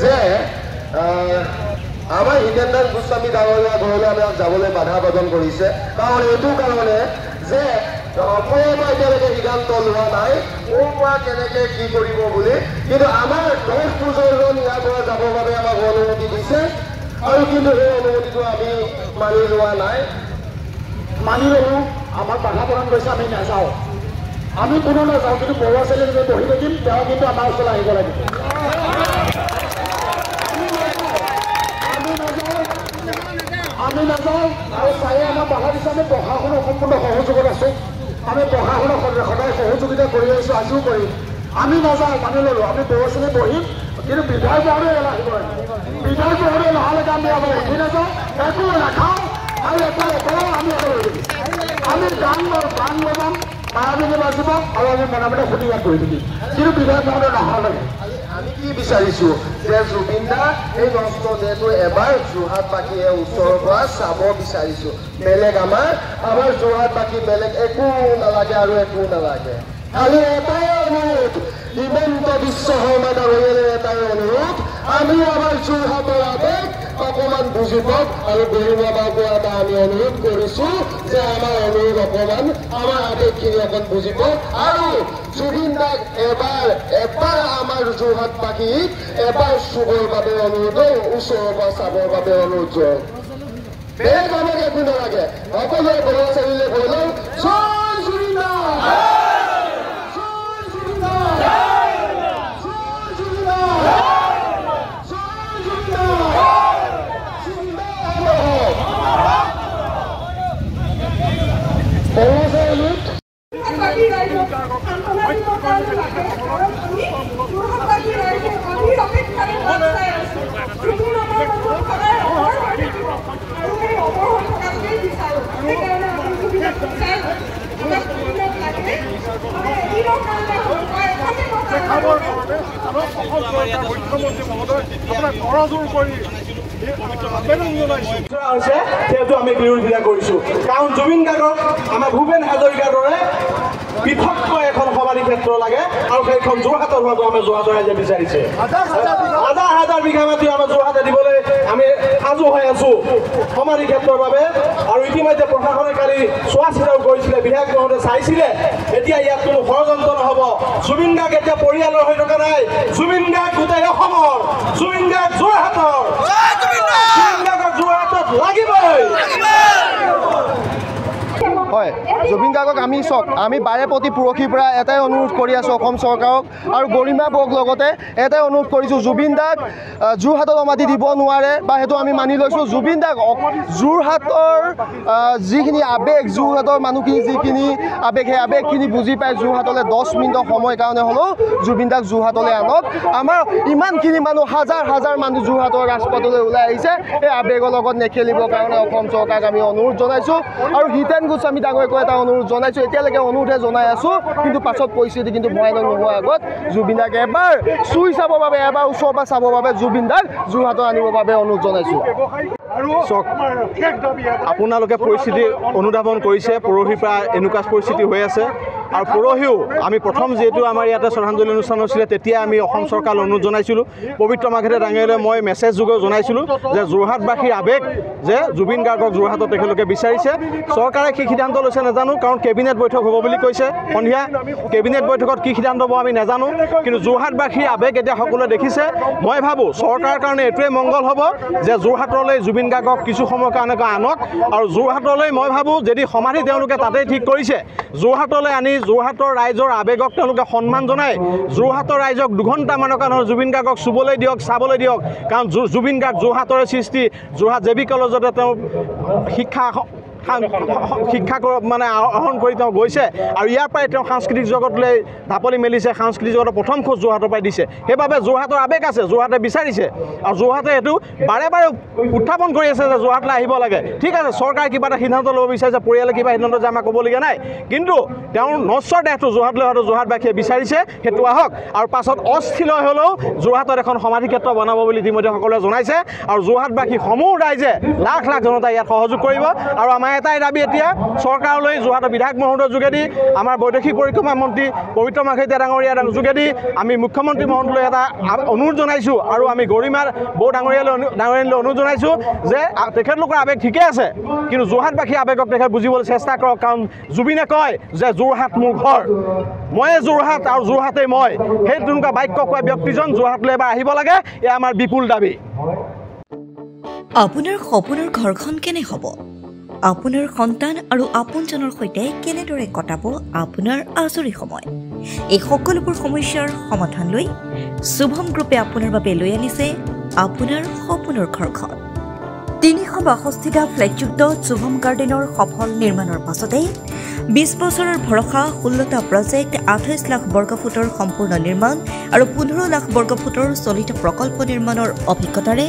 যে আমাৰ হিতেন্দ্ৰ গোস্বামী ডাঙৰীয়া ঘৰলৈ আমাক যাবলৈ বাধা প্ৰদান কৰিছে। কাৰণ এইটো কাৰণে যে অসমত এতিয়ালৈকে সিদ্ধান্ত লোৱা নাই ক'ৰ পৰা কেনেকৈ কি কৰিব বুলি। কিন্তু আমাৰ 10 প্ৰজন্ম ইয়াৰ পৰা যাবৰ বাবে আমাক অনুমতি দিছে আৰু কিন্তু সেই অনুমতিটো আমি মানি লোৱা নাই। মানি ল'লোঁ, আমাক বাধা প্ৰদান কৰিছে, আমি নাযাওঁ, আমি কোনো নাযাওঁ। কিন্তু বৰুৱা ছোৱালী বহি থাকিম, তেওঁ কিন্তু আমাৰ ওচৰলৈ আহিব লাগিব। আমি নাযাওঁ আৰু চাৰে আমাক বাধা দিছে। আমি প্ৰশাসনৰ সম্পূৰ্ণ সহযোগত আছোঁ, আমি প্ৰশাসনক সদায় সহযোগিতা কৰি আহিছোঁ, আজিও কৰিম। আমি নাযাওঁ, মানি ল'লোঁ, আমি বৰুৱা ছোৱালী বহিম। কিন্তু বিধায়ক মহোদয় আহিব লাগিব। বিধায়ক মহোদয় নহালৈকে আমি আমাৰ উঠি নাযাওঁ, একো নাখাওঁ আৰু একো নকৰোঁ। আমি আমি গান লগাম, মায়াবিনী বাজিব আৰু আমি মনে মনে প্ৰতিবাদ কৰি থাকিম। কিন্তু বিধায়ক মহোদয় নহালৈকে আমি কি বিচাৰিছোঁ যে জুবিন দা এই নষ্ট দেহটো এবাৰ যোৰহাটবাসীয়ে ওচৰৰ পৰা চাব বিচাৰিছোঁ। বেলেগ আমাৰ যোৰহাটবাসী বেলেগ একো নালাগে আৰু একো নালাগে। খালি এটাই অনুৰোধ, হিমন্ত বিশ্ব শৰ্মা ডাঙৰীয়াৰ এটাই অনুৰোধ, আমিও আমাৰ যোৰহাটৰ আৱেগ অকণমান বুজি পাওক আৰু গৰিমা বাবুকো এটা আমি অনুৰোধ কৰিছোঁ যে আমাৰ অনুৰোধ অকণমান আমাৰ আৱেগখিনি অকণ বুজি পাওক আৰু জুবিন দাক এবাৰ আমাৰ যোৰহাটবাসীক এবাৰ চুবৰ বাবে অনুৰোধ, ওচৰৰ পৰা চাবৰ বাবে অনুৰোধ। বেলেগ আমাক একো নালাগে, সকলোৱে বৰুৱা ছোৱালীলৈ গৈ লওঁ। জয় জুবিন দা, জয় জুবিন দা, জয় জুবিন দা, জয় জুবিন দা, জুবিন দা হওক। বৰুৱা ছোৱালীক সেইটো আমি বিৰোধিতা কৰিছোঁ। কাৰণ জুবিন গাৰ্গক আমাৰ ভূপেন হাজৰিকাৰ দৰে পৃথককৈ এখন সমাধি ক্ষেত্ৰ লাগে আৰু সেইখন যোৰহাটত হোৱাটো আমাৰ যোৰহাটৰ ৰাইজে বিচাৰিছে। হাজাৰ হাজাৰ বিঘা মাটি আমাৰ যোৰহাটে দিবলৈ আমি সাজু হৈ আছোঁ সমাধি ক্ষেত্ৰৰ বাবে। আৰু ইতিমধ্যে প্ৰশাসনে কালি চোৱা চিতাও কৰিছিলে, বিধায়ক মহোদয়ে চাইছিলে। এতিয়া ইয়াত কোনো ষড়যন্ত্ৰ নহ'ব। জুবিন গাৰ্গ এতিয়া পৰিয়ালৰ হৈ থকা নাই, জুবিন গাৰ্গ গোটেই অসমৰ, জুবিন গাৰ্গ যোৰহাটৰ, জুবিন গাৰ্গক যোৰহাটত লাগিবই। হয়, জুবিন গাৰ্গক আমি বাৰে প্ৰতি পৰহিৰ পৰা এটাই অনুৰোধ কৰি আছোঁ অসম চৰকাৰক আৰু গৰিমা বক লগতে এটাই অনুৰোধ কৰিছোঁ, জুবিন দাক যোৰহাটত সমাধি দিব নোৱাৰে বা সেইটো আমি মানি লৈছোঁ। জুবিন দাক যোৰহাটৰ যিখিনি আৱেগ, যোৰহাটৰ মানুহখিনি যিখিনি আৱেগ, সেই আৱেগখিনি বুজি পাই যোৰহাটলৈ 10 মিনিটৰ সময় কাৰণে হ'লেও জুবিন দাক যোৰহাটলৈ আনক। আমাৰ ইমানখিনি মানুহ, হাজাৰ হাজাৰ মানুহ যোৰহাটৰ ৰাজপথলৈ ওলাই আহিছে, এই আৱেগৰ লগত নেখেলিবৰ কাৰণে অসম চৰকাৰক আমি অনুৰোধ জনাইছোঁ। আৰু হিতেন গোস্বামী ডাঙৰীয়াকো এটা অনুৰোধ জনাইছোঁ। এতিয়ালৈকে অনুৰোধে জনাই আছোঁ, কিন্তু পাছত পৰিস্থিতি কিন্তু ভয়ানক নোহোৱাৰ আগত জুবিন দাক এবাৰ চুই চাবৰ বাবে, এবাৰ ওচৰৰ পৰা চাবৰ বাবে জুবিন দাক যোৰহাটত আনিবৰ বাবে অনুৰোধ জনাইছোঁ। চাওক, আপোনালোকে পৰিস্থিতি অনুধাৱন কৰিছে, পৰহিৰ পৰা এনেকুৱা পৰিস্থিতি হৈ আছে। আৰু পৰহিও আমি প্ৰথম যিহেতু আমাৰ ইয়াতে শ্ৰদ্ধাঞ্জলি অনুষ্ঠান হৈছিলে, তেতিয়া আমি অসম চৰকাৰলৈ অনুৰোধ জনাইছিলোঁ। পবিত্ৰ মাঘেৰে ডাঙৰীয়ালৈ মই মেছেজ যোগেও জনাইছিলোঁ যে যোৰহাটবাসীৰ আৱেগ যে জুবিন গাৰ্গক যোৰহাটত তেখেতলোকে বিচাৰিছে। চৰকাৰে কি সিদ্ধান্ত লৈছে নাজানো, কাৰণ কেবিনেট বৈঠক হ'ব বুলি কৈছে সন্ধিয়া। কেবিনেট বৈঠকত কি সিদ্ধান্ত হ'ব আমি নাজানো, কিন্তু যোৰহাটবাসীৰ আৱেগ এতিয়া সকলোৱে দেখিছে। মই ভাবোঁ চৰকাৰৰ কাৰণে এইটোৱে মংগল হ'ব যে যোৰহাটলৈ জুবিন গাৰ্গক কিছু সময়ৰ কাৰণে আনক। আৰু যোৰহাটলৈ মই ভাবোঁ যদি সমাধি তেওঁলোকে তাতেই ঠিক কৰিছে, যোৰহাটলৈ আনি যোৰহাটৰ ৰাইজৰ আৱেগক তেওঁলোকে সন্মান জনাই যোৰহাটৰ ৰাইজক 2 ঘণ্টামানৰ কাৰণে জুবিন গাৰ্গক চুবলৈ দিয়ক, চাবলৈ দিয়ক। কাৰণ জুবিন গাৰ্গ যোৰহাটৰে সৃষ্টি, যোৰহাট জে বি কলেজতে তেওঁ শিক্ষা মানে আহৰণ কৰি তেওঁ গৈছে আৰু ইয়াৰ পৰাই তেওঁ সাংস্কৃতিক জগতলৈ ঢাপলি মেলিছে। সাংস্কৃতিক জগতৰ প্ৰথম খোজ যোৰহাটৰ পৰাই দিছে। সেইবাবে যোৰহাটৰ আৱেগ আছে, যোৰহাটে বিচাৰিছে আৰু যোৰহাটে এইটো বাৰে বাৰে উত্থাপন কৰি আছে যে যোৰহাটলৈ আহিব লাগে। ঠিক আছে, চৰকাৰে কিবা এটা সিদ্ধান্ত ল'ব বিচাৰিছে, পৰিয়ালে কিবা সিদ্ধান্ত যে আমাক ক'বলগীয়া নাই, কিন্তু তেওঁৰ নশ্বৰ দেহটো যোৰহাটলৈ অহাটো যোৰহাটবাসীয়ে বিচাৰিছে, সেইটো আহক। আৰু পাছত অস্থিৰ হ'লেও যোৰহাটত এখন সমাধি ক্ষেত্ৰ বনাব বুলি ইতিমধ্যে সকলোৱে জনাইছে। আৰু যোৰহাটবাসী সমূহ ৰাইজে লাখ লাখ জনতাই ইয়াত সহযোগ কৰিব আৰু আমাৰ এটাই দাবী এতিয়া চৰকাৰলৈ যোৰহাটৰ বিধায়ক মহোদয়ৰ যোগেদি আমাৰ বৈদেশিক পৰিক্ৰমা মন্ত্ৰী পবিত্ৰ মাৰ্ঘেৰিটা ডাঙৰীয়াৰ যোগেদি আমি মুখ্যমন্ত্ৰী মহোদয়লৈ এটা অনুৰোধ জনাইছোঁ আৰু আমি গৰিমাৰ বৌ ডাঙৰীয়ালৈ অনুৰোধ জনাইছোঁ যে তেখেতলোকৰ আৱেগ ঠিকে আছে কিন্তু যোৰহাটবাসী আৱেগক তেখেত বুজিবলৈ চেষ্টা কৰক কাৰণ জুবিনে কয় যে যোৰহাট মোৰ ঘৰ ময়ে যোৰহাট আৰু যোৰহাটেই মই সেই তেনেকুৱা বাক্য কোৱা ব্যক্তিজন যোৰহাটলৈ এবাৰ আহিব লাগে এয়া আমাৰ বিপুল দাবী আপোনাৰ সপোনৰ ঘৰখন কেনে হ'ব আপোনাৰ সন্তান আৰু আপোনজনৰ সৈতে কেনেদৰে কটাব আপোনাৰ আজৰি সময় এই সকলোবোৰ সমস্যাৰ সমাধান লৈ শুভম গ্ৰুপে আপোনাৰ বাবে লৈ আনিছে আপোনাৰ সপোনৰ ঘৰখন 362টা ফ্লেটযুক্ত শুভম গাৰ্ডেনৰ সফল নিৰ্মাণৰ পাছতে 20 বছৰৰ ভৰসা 16টা প্ৰজেক্ট 28 লাখ বৰ্গফুটৰ সম্পূৰ্ণ নিৰ্মাণ আৰু 15 লাখ বৰ্গফুটৰ চলিত প্ৰকল্প নিৰ্মাণৰ অভিজ্ঞতাৰে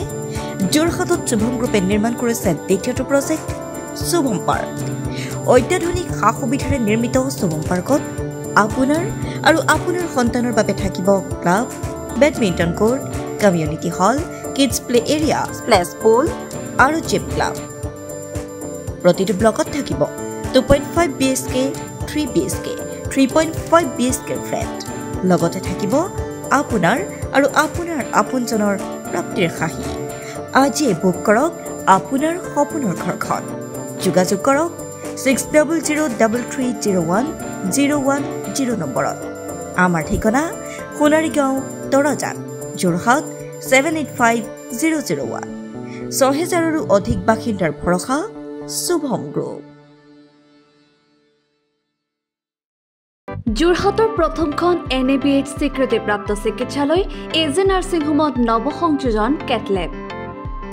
যোৰহাটত শুভম গ্ৰুপে নিৰ্মাণ কৰিছে দ্বিতীয়টো প্ৰজেক্ট শুভম পাৰ্ক অত্যাধুনিক সা সুবিধাৰে নিৰ্মিত শুভম পাৰ্কত আপোনাৰ আৰু আপোনাৰ সন্তানৰ বাবে থাকিব club badminton court community hall kids play area splash pool আৰু জিম ক্লাব প্ৰতিটো ব্লকত থাকিব 2.5 BHK 3 BHK 3.5 BHK ফ্লেট লগতে থাকিব আপোনাৰ আৰু আপোনাৰ আপোনজনৰ প্ৰাপ্তিৰ সাহী আজিয়ে বুক কৰক আপোনাৰ সপোনৰ ঘৰখন যোগাযোগ কৰক 60030101 নম্বৰত আমাৰ ঠিকনা সোণাৰীগাঁও তৰাজান যোৰহাট 785001 6000ৰো অধিক বাসিন্দাৰ ভৰসা শুভম গ্ৰুপ যোৰহাটৰ প্ৰথমখন NABH স্বীকৃতিপ্ৰাপ্ত চিকিৎসালয় এজে নাৰ্ছিং হোমত নৱসংযোজন কেটলেব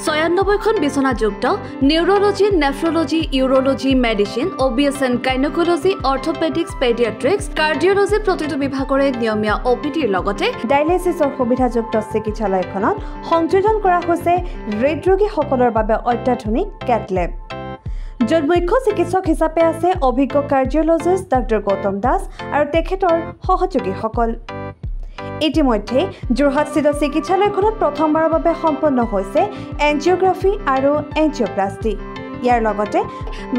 96খন বিছনাযুক্ত neurology nephrology urology medicine OBSN gynaecology orthopaedics paediatrics cardiology প্ৰতিটো বিভাগৰে নিয়মীয়া OPDৰ লগতে ডায়ালিসিছৰ সুবিধাযুক্ত চিকিৎসালয়খনত সংযোজন কৰা হৈছে হৃদৰোগীসকলৰ বাবে অত্যাধুনিক কেটলেব য'ত মুখ্য চিকিৎসক হিচাপে আছে অভিজ্ঞ কাৰ্ডিঅলজিষ্ট ডক্টৰ গৌতম দাস আৰু তেখেতৰ সহযোগীসকল ইতিমধ্যে যোৰহাটস্থিত চিকিৎসালয়খনত প্ৰথমবাৰৰ বাবে সম্পন্ন হৈছে এনজিঅগ্ৰাফি আৰু এনজিঅপ্লাষ্টি ইয়াৰ লগতে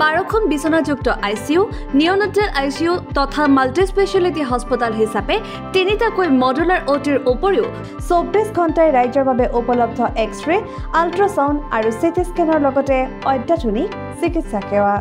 12খন বিছনাযুক্ত ICU নিঅ'নেটাল ICU তথা মাল্টি স্পেচিয়েলিটি হস্পিটেল হিচাপে 3টাকৈ মডুলাৰ OTৰ উপৰিও 24 ঘণ্টাই ৰাইজৰ বাবে উপলব্ধ এক্স-ৰে আল্ট্ৰাছাউণ্ড আৰু CT স্কেনৰ লগতে অত্যাধুনিক চিকিৎসা সেৱা